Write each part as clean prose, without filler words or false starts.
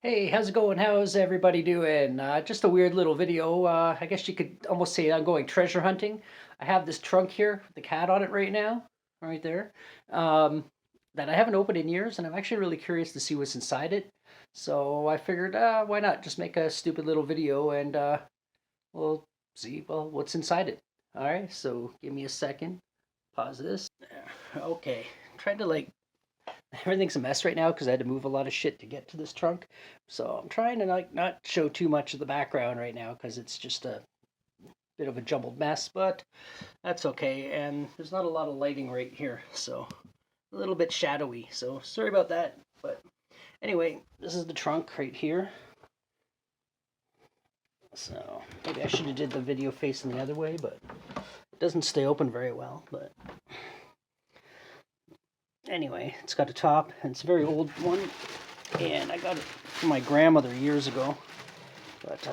Hey, how's it going? How's everybody doing? Just a weird little video. I guess you could almost say I'm going treasure hunting. I have this trunk here with the cat on it right now, right there, that I haven't opened in years, and I'm actually really curious to see what's inside it. So I figured, why not just make a stupid little video and we'll see, well, what's inside it. All right, so give me a second. Pause this. Okay, trying to everything's a mess right now because I had to move a lot of shit to get to this trunk. So I'm trying to not show too much of the background right now because it's just a bit of a jumbled mess, but that's okay. And there's not a lot of lighting right here, so a little bit shadowy. So sorry about that. But anyway, this is the trunk right here. So maybe I should have did the video facing the other way, but it doesn't stay open very well. But anyway, it's got a top, and it's a very old one, and I got it from my grandmother years ago. But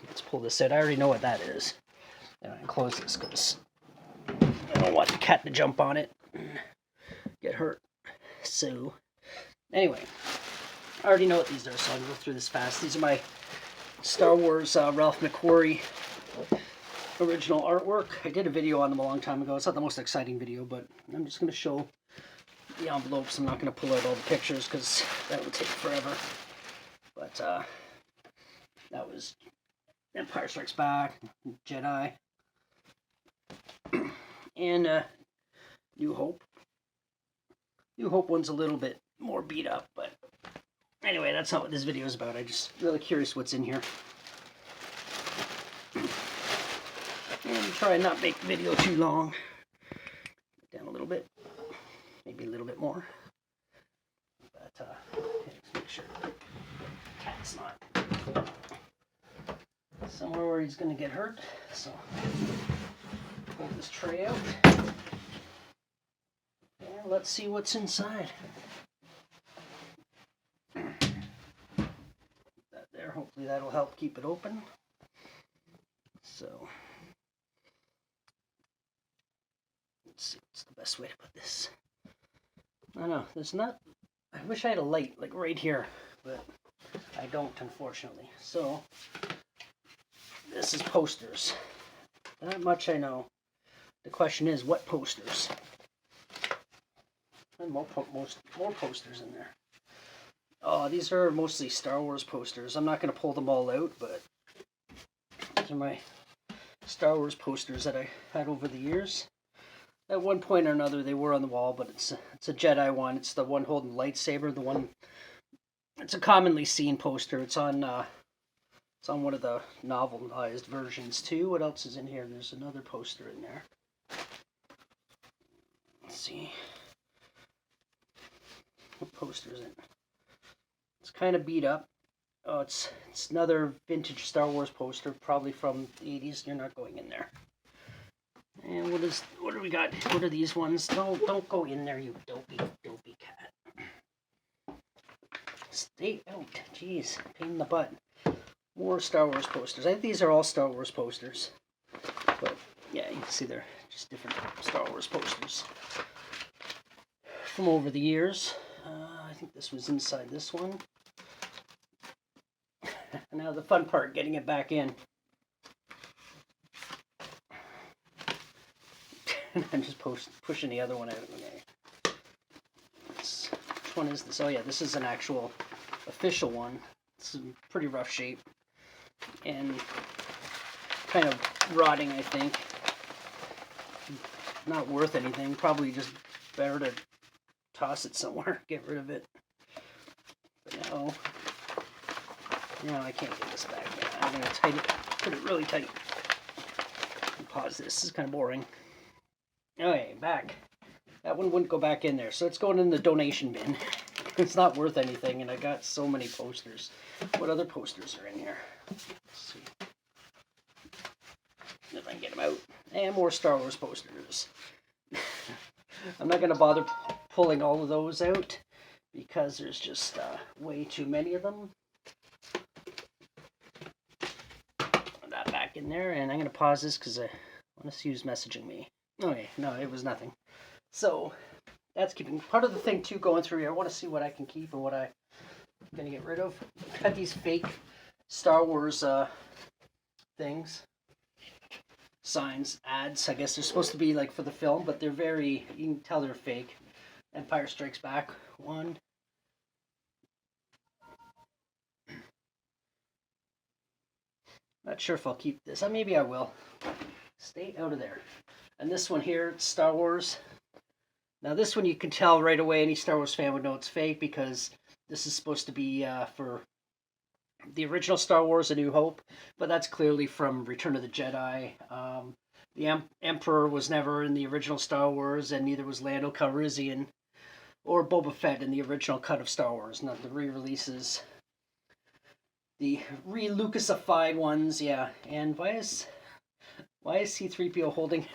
let's pull this out. I already know what that is. And I can close this because I don't want the cat to jump on it and get hurt. So anyway, I already know what these are, so I'll go through this fast. These are my Star Wars Ralph McQuarrie original artwork. I did a video on them a long time ago. It's not the most exciting video, but I'm just going to show the envelopes. I'm not going to pull out all the pictures because that would take forever. But that was Empire Strikes Back, Jedi, and New Hope. New Hope one's a little bit more beat up, but anyway, that's not what this video is about. I'm just really curious what's in here. And try and not make the video too long. Down a little bit. Maybe a little bit more. But let's make sure the cat's not somewhere where he's going to get hurt. So pull this tray out. And let's see what's inside. That there, hopefully that'll help keep it open. So let's see what's the best way to put this. I know, there's not, I wish I had a light like right here, but I don't, unfortunately. So this is posters. That much I know. The question is, what posters? And more posters in there. Oh, these are mostly Star Wars posters. I'm not going to pull them all out, but these are my Star Wars posters that I had over the years. At one point or another, they were on the wall, but it's a Jedi one. It's the one holding the lightsaber. The one. It's a commonly seen poster. It's on one of the novelized versions too. What else is in here? There's another poster in there. Let's see. What poster is it? It's kind of beat up. Oh, it's another vintage Star Wars poster, probably from the 80s. You're not going in there. And what do we got? What are these ones? No, don't go in there, you dopey cat. Stay out. Jeez, pain in the butt. More Star Wars posters. I think these are all Star Wars posters. But yeah, you can see they're just different Star Wars posters from over the years. I think this was inside this one. Now the fun part, getting it back in. I'm just pushing the other one out. Okay. Which one is this? Oh yeah, this is an actual official one. It's in pretty rough shape and kind of rotting, I think. Not worth anything. Probably just better to toss it somewhere, get rid of it. But no, I can't get this back. I'm gonna put it really tight. And pause this. This is kind of boring. Okay, back. That one wouldn't go back in there, so it's going in the donation bin. It's not worth anything, and I got so many posters. What other posters are in here? Let's see if I can get them out. And more Star Wars posters. I'm not going to bother pulling all of those out because there's just way too many of them. Put that back in there, and I'm going to pause this because I want to see who's messaging me. Okay, no, it was nothing. So that's keeping part of the thing too going through here. I want to see what I can keep and what I gonna get rid of. Got these fake Star Wars things, signs, ads. I guess they're supposed to be like for the film, but they're very, you can tell they're fake. Empire Strikes Back 1. Not sure if I'll keep this. Maybe I will. Stay out of there. And this one here, it's Star Wars. Now this one you can tell right away, any Star Wars fan would know it's fake because this is supposed to be for the original Star Wars, A New Hope, but that's clearly from Return of the Jedi. The Emperor was never in the original Star Wars, and neither was Lando Calrissian or Boba Fett in the original cut of Star Wars, not the re-releases. The re-Lucasified ones, yeah. And why is C-3PO holding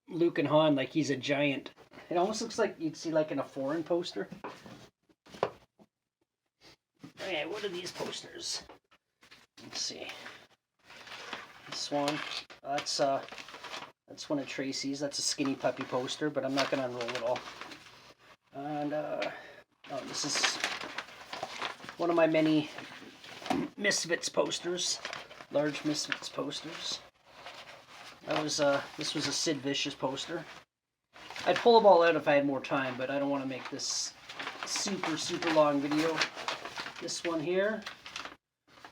Luke and Han like he's a giant? It almost looks like you'd see like in a foreign poster. Okay, what are these posters? Let's see. This one, that's one of Tracy's. That's a Skinny Puppy poster, but I'm not gonna unroll it all. And oh, this is one of my many Misfits posters, large Misfits posters. This was a Sid Vicious poster. I'd pull them all out if I had more time, but I don't want to make this super long video. This one here,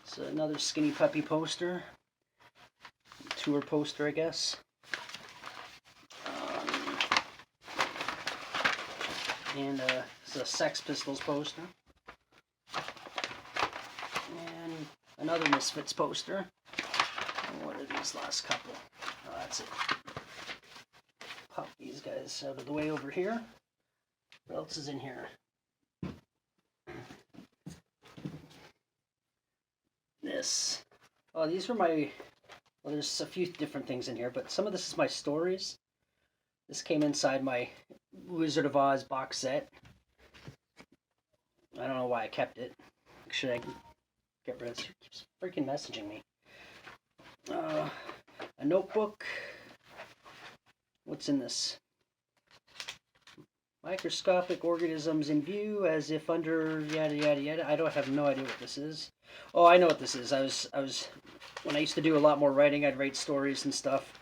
it's another Skinny Puppy poster, tour poster, I guess. And it's a Sex Pistols poster. And another Misfits poster. And what are these last couple? Oh, that's it. Pop these guys out of the way over here. What else is in here? This. Oh, these were my... Well, there's a few different things in here, but some of this is my stories. This came inside my Wizard of Oz box set. I don't know why I kept it. Should I get rid of it? It keeps freaking messaging me. A notebook. What's in this? Microscopic organisms in view as if under yada yada yada. I don't have no idea what this is. Oh, I know what this is. I was when I used to do a lot more writing, I'd write stories and stuff.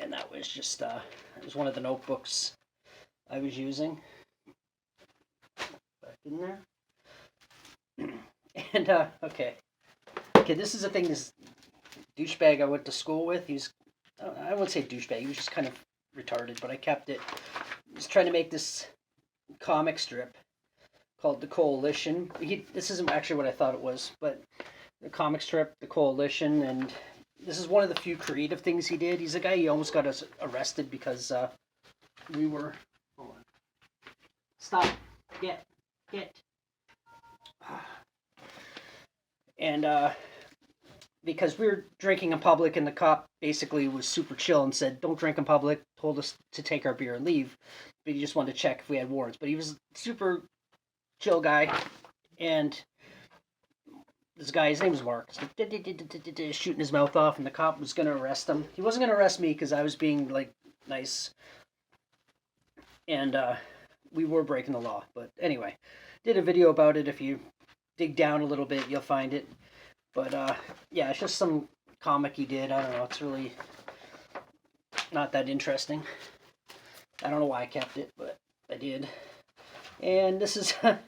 And that was just it was one of the notebooks I was using. Back in there. And okay, this is a thing. This douchebag I went to school with. I wouldn't say douchebag. He was just kind of retarded, but I kept it. He was trying to make this comic strip called The Coalition. This isn't actually what I thought it was, but the comic strip, The Coalition, and this is one of the few creative things he did. He's a guy, he almost got us arrested because we were... Hold on. Stop. Get. And because we were drinking in public, and the cop basically was super chill and said, don't drink in public, told us to take our beer and leave. But he just wanted to check if we had warrants. But he was a super chill guy, and this guy, his name was Mark, shooting his mouth off, and the cop was going to arrest him. He wasn't going to arrest me because I was being, like, nice. And we were breaking the law. But anyway, did a video about it. If you dig down a little bit, you'll find it. But yeah, it's just some comic he did. I don't know. It's really not that interesting. I don't know why I kept it, but I did. And this is a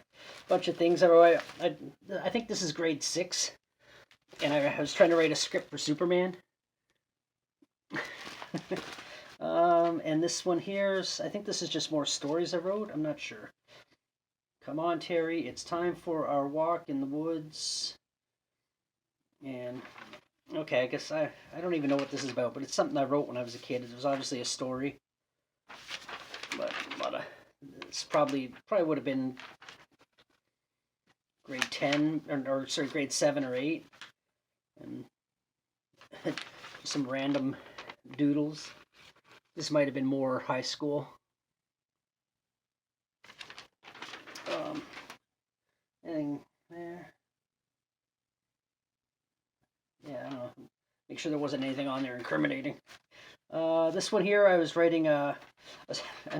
bunch of things I wrote. I think this is grade 6. And I was trying to write a script for Superman. And this one here, I think this is just more stories I wrote. I'm not sure. Come on, Terry. It's time for our walk in the woods. And, okay, I guess I don't even know what this is about, but it's something I wrote when I was a kid. It was obviously a story. But it's probably would have been grade 10, or sorry, grade 7 or 8. And some random doodles. This might have been more high school. Anything there? Yeah, I don't know. Make sure there wasn't anything on there incriminating. This one here, I was writing a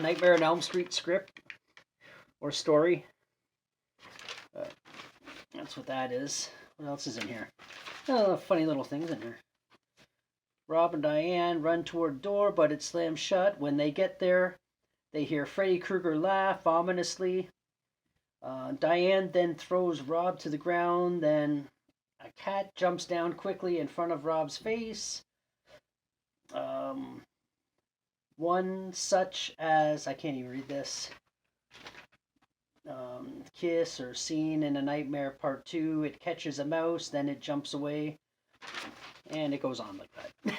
Nightmare on Elm Street script or story. That's what that is. What else is in here? Oh, funny little things in here. Rob and Diane run toward the door, but it slams shut. When they get there, they hear Freddy Krueger laugh ominously. Diane then throws Rob to the ground. Then a cat jumps down quickly in front of Rob's face. One such as, I can't even read this. Kiss or Scene in a Nightmare Part 2. It catches a mouse, then it jumps away. And it goes on like that.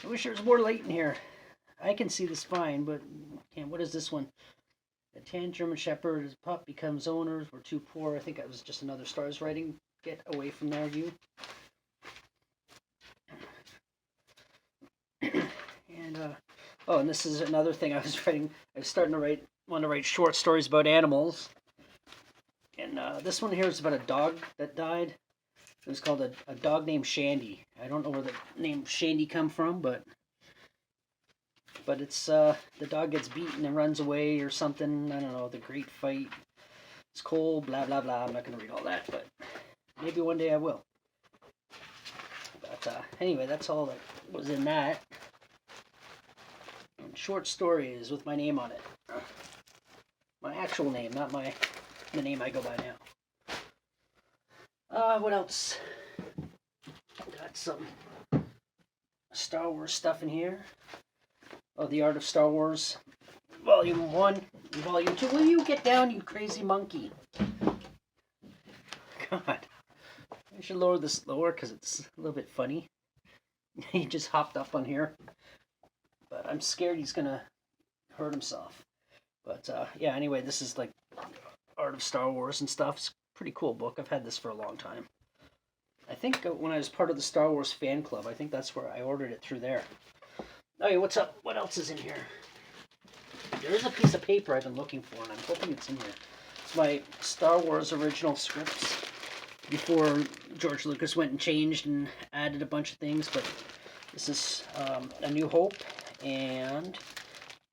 I wish there was more light in here. I can see this fine, but can't. What is this one? A tan German Shepherd, his pup becomes owners. We're too poor. I think that was just another Stars writing. Get away from there, you. And and this is another thing I was writing. I was starting to want to write short stories about animals. And this one here is about a dog that died. It was called a dog named Shandy. I don't know where the name Shandy come from, but it's the dog gets beaten and runs away or something. I don't know. The great fight. It's cold. Blah blah blah. I'm not gonna read all that, but maybe one day I will. But anyway, that's all that was in that. And short stories with my name on it. My actual name, not the name I go by now. What else? Got some Star Wars stuff in here. Oh, The Art of Star Wars, Volume 1, Volume 2. Will you get down, you crazy monkey? God. I should lower this lower because it's a little bit funny. He just hopped up on here. But I'm scared he's going to hurt himself. But, yeah, anyway, this is like Art of Star Wars and stuff. It's a pretty cool book. I've had this for a long time. I think when I was part of the Star Wars fan club, I think that's where I ordered it through there. Okay, what's up? What else is in here? There is a piece of paper I've been looking for, and I'm hoping it's in here. It's my Star Wars original scripts before George Lucas went and changed and added a bunch of things, but this is A New Hope and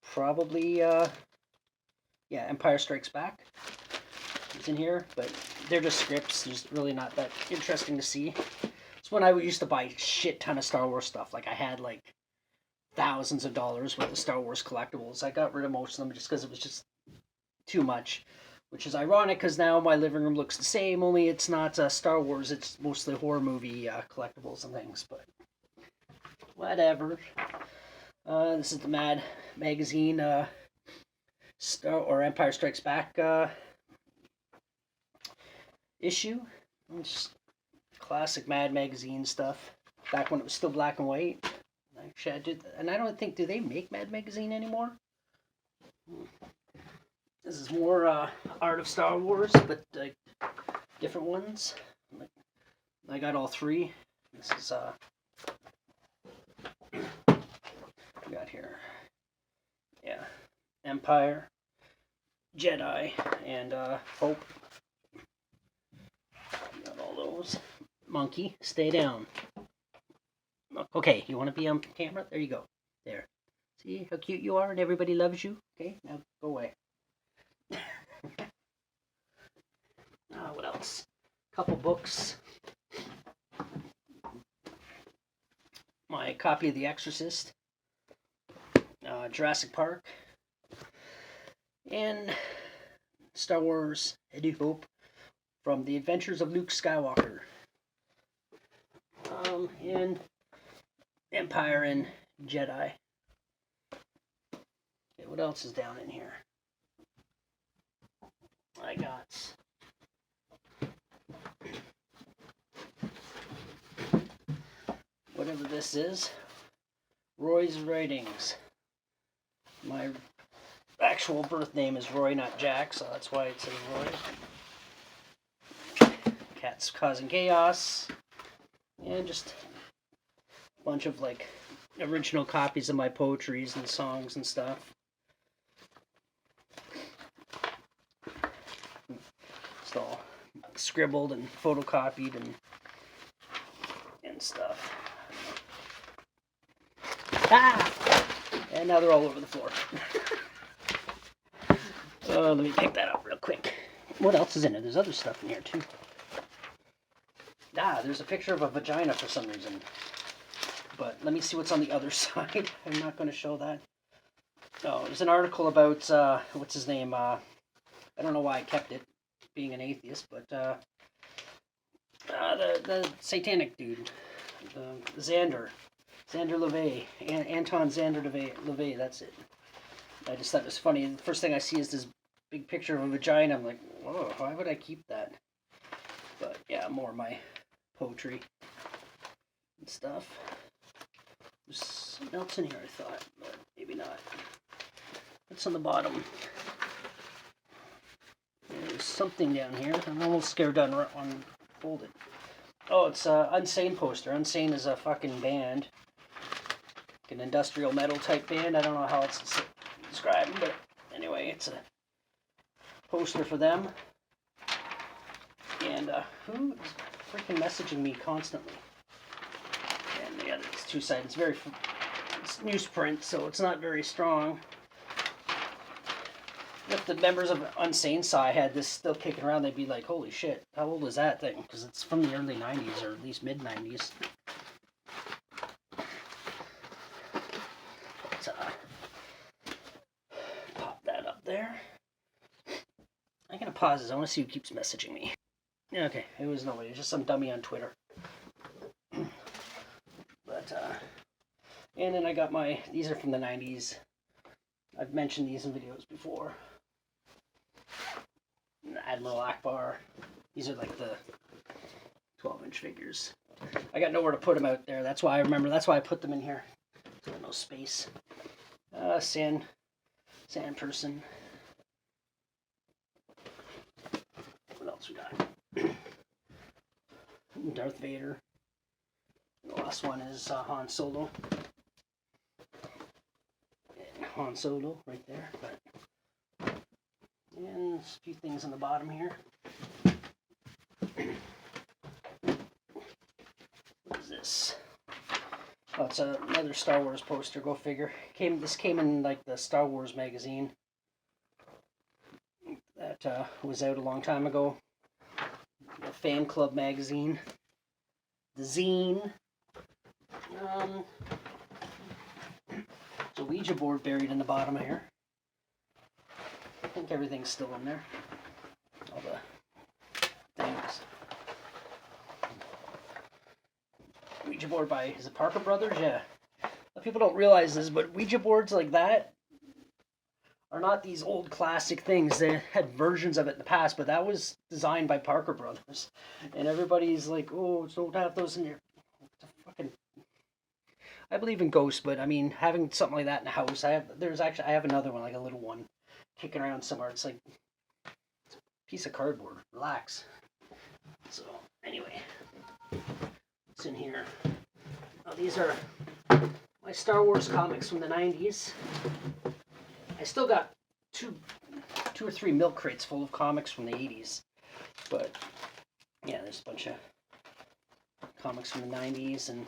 probably, Empire Strikes Back. It's in here, but they're just scripts. There's really not that interesting to see. It's when I used to buy a shit ton of Star Wars stuff. Like, I had, like, thousands of dollars worth of Star Wars collectibles. I got rid of most of them just because it was just too much. Which is ironic because now my living room looks the same, only it's not Star Wars. It's mostly horror movie collectibles and things, but whatever. This is the Mad Magazine Empire Strikes Back issue. It's classic Mad Magazine stuff. Back when it was still black and white. Actually, I did, and I don't think, do they make Mad Magazine anymore? This is more Art of Star Wars, but different ones. I got all three. This is we got here. Yeah, Empire, Jedi, and Hope. Got all those. Monkey, stay down. Okay, you want to be on camera? There you go. There. See how cute you are and everybody loves you? Okay, now go away. What else? Couple books. My copy of The Exorcist. Jurassic Park. And Star Wars A New Hope from The Adventures of Luke Skywalker. And Empire and Jedi. Okay, what else is down in here? I got whatever this is. Roy's Writings. My actual birth name is Roy, not Jack, so that's why it says Roy. Cats Causing Chaos. And just a bunch of like original copies of my poetries and songs and stuff. It's all scribbled and photocopied and stuff. And now they're all over the floor. Let me pick that up real quick. What else is in it? There's other stuff in here too. Ah, there's a picture of a vagina for some reason. But let me see what's on the other side. I'm not going to show that. Oh, there's an article about, what's his name? I don't know why I kept it, being an atheist, but the satanic dude, Xander LaVey, Anton Xander LaVey, that's it. I just thought it was funny. The first thing I see is this big picture of a vagina. I'm like, whoa, why would I keep that? But yeah, more of my poetry and stuff. There's something else in here, I thought, but maybe not. What's on the bottom? There's something down here. I'm almost scared to unfold it. Oh, it's an Unsane poster. Unsane is a fucking band. Like an industrial metal type band. I don't know how else to describe them, but anyway, it's a poster for them. And who is freaking messaging me constantly? And yeah, it's two-sided. It's newsprint, so it's not very strong. If the members of Unsane saw I had this still kicking around, they'd be like, holy shit, how old is that thing? Because it's from the early 90s, or at least mid-90s. Pop that up there. I'm going to pause this. I want to see who keeps messaging me. Okay, it was nobody. It was just some dummy on Twitter. But, and then I got these are from the 90s. I've mentioned these in videos before. Admiral Ackbar. These are like the 12-inch figures. I got nowhere to put them out there. That's why I remember. That's why I put them in here. So no space. Sand person. What else we got? Darth Vader. The last one is Han Solo. And Han Solo right there. And a few things on the bottom here. What is this? Oh, it's another Star Wars poster. Go figure. This came in like the Star Wars magazine that was out a long time ago. The Fan Club magazine. The zine. There's a Ouija board buried in the bottom here. I think everything's still in there. All the things. Ouija board by, is it Parker Brothers? Yeah. People don't realize this, but Ouija boards like that are not these old classic things. They had versions of it in the past, but that was designed by Parker Brothers. And everybody's like, oh, don't have those in your fucking... I believe in ghosts, but I mean, having something like that in the house, I have another one, like a little one, kicking around somewhere. It's like it's a piece of cardboard. Relax. So anyway, what's in here? Oh, these are my Star Wars comics from the 90s. I still got two or three milk crates full of comics from the 80s. But yeah, there's a bunch of comics from the 90s and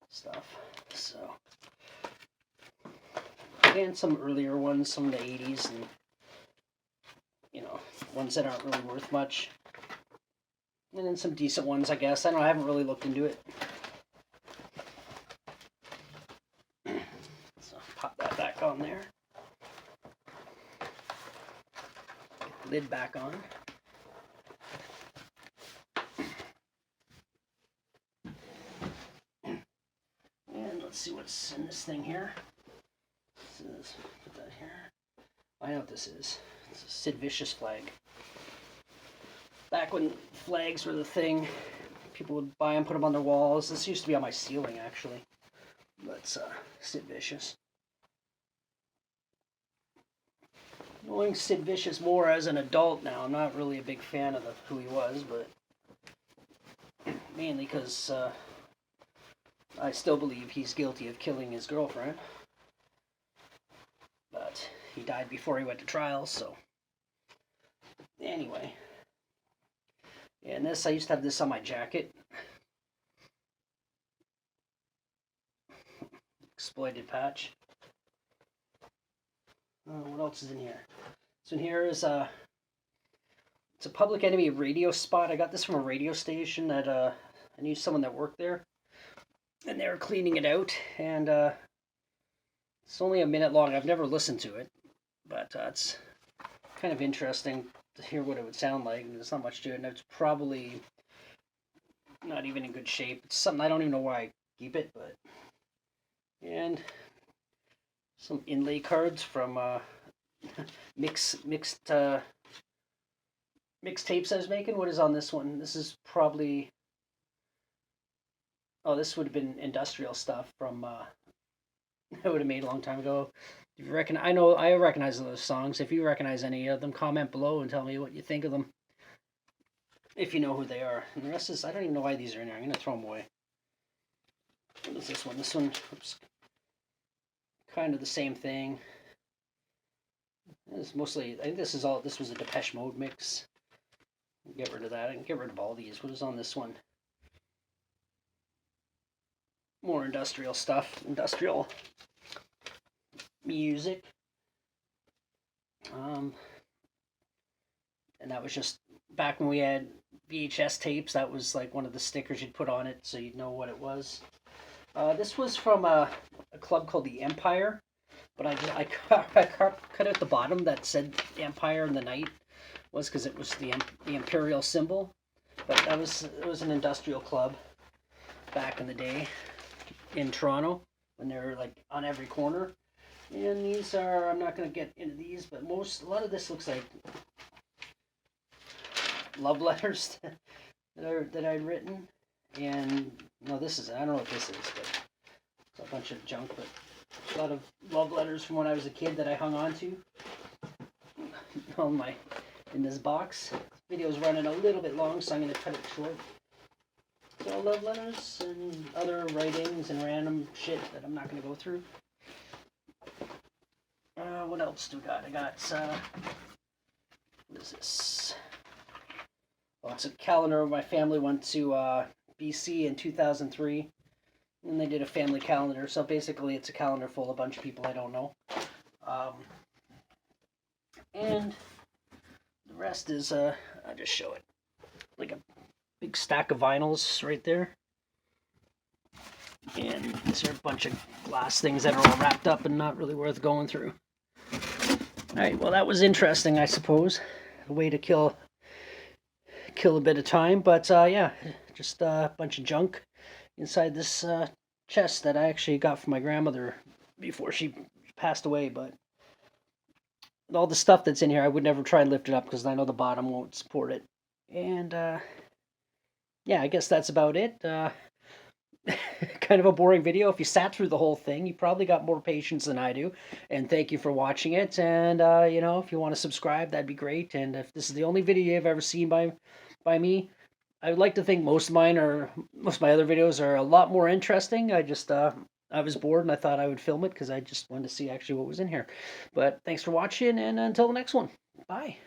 stuff. So, and some earlier ones, some of the 80s, and you know, ones that aren't really worth much. And then some decent ones, I guess. I haven't really looked into it. So pop that back on there. Get the lid back on. And let's see what's in this thing here. Put that here. I know what this is. It's a Sid Vicious flag. Back when flags were the thing, people would buy them, put them on their walls. This used to be on my ceiling, actually. That's Sid Vicious. Knowing Sid Vicious more as an adult now, I'm not really a big fan of who he was, but mainly because I still believe he's guilty of killing his girlfriend. But he died before he went to trial, so anyway. Yeah, and this, I used to have this on my jacket. Exploited patch. What else is in here? So in here is It's a Public Enemy radio spot. I got this from a radio station that I knew someone that worked there, and they were cleaning it out. And it's only a minute long. I've never listened to it, but it's kind of interesting to hear what it would sound like. There's not much to it, and it's probably not even in good shape. It's something I don't even know why I keep it, but and some inlay cards from mixed tapes I was making. What is on this one? This is probably, oh, this would have been industrial stuff from I would have made a long time ago. If you reckon, I recognize those songs. If you recognize any of them, comment below and tell me what you think of them. If you know who they are. And the rest is, I don't even know why these are in there. I'm gonna throw them away. What is this one? This one, oops, kind of the same thing. It's mostly, I think this was a Depeche Mode mix. Get rid of that. I can get rid of all these. What is on this one? More industrial stuff. Industrial music. And that was just back when we had VHS tapes. That was like one of the stickers you'd put on it so you'd know what it was. This was from a club called the Empire, but I cut out the bottom that said Empire in the night, was because it was the imperial symbol. But it was an industrial club back in the day in Toronto when they were like on every corner. And these are, I'm not going to get into these, but a lot of this looks like love letters that I'd written. And no, this is, I don't know what this is, but it's a bunch of junk, but a lot of love letters from when I was a kid that I hung on to in this box. This video's running a little bit long, so I'm going to cut it short. So love letters and other writings and random shit that I'm not going to go through. What else do we got? I got, what is this? Oh, it's a calendar. My family went to BC in 2003, and they did a family calendar. So basically, it's a calendar full of a bunch of people I don't know. And the rest is, I'll just show it. Like a big stack of vinyls right there. And these are a bunch of glass things that are all wrapped up and not really worth going through. Alright, well that was interesting, I suppose. A way to kill a bit of time, but yeah, just a bunch of junk inside this chest that I actually got from my grandmother before she passed away. But all the stuff that's in here, I would never try and lift it up because I know the bottom won't support it. And yeah, I guess that's about it. Kind of a boring video. If you sat through the whole thing, you probably got more patience than I do. And thank you for watching it. And you know, if you want to subscribe, that'd be great. And if this is the only video you've ever seen by me, I would like to think most of my other videos are a lot more interesting. I was bored and I thought I would film it because I just wanted to see actually what was in here. But thanks for watching, and until the next one, bye.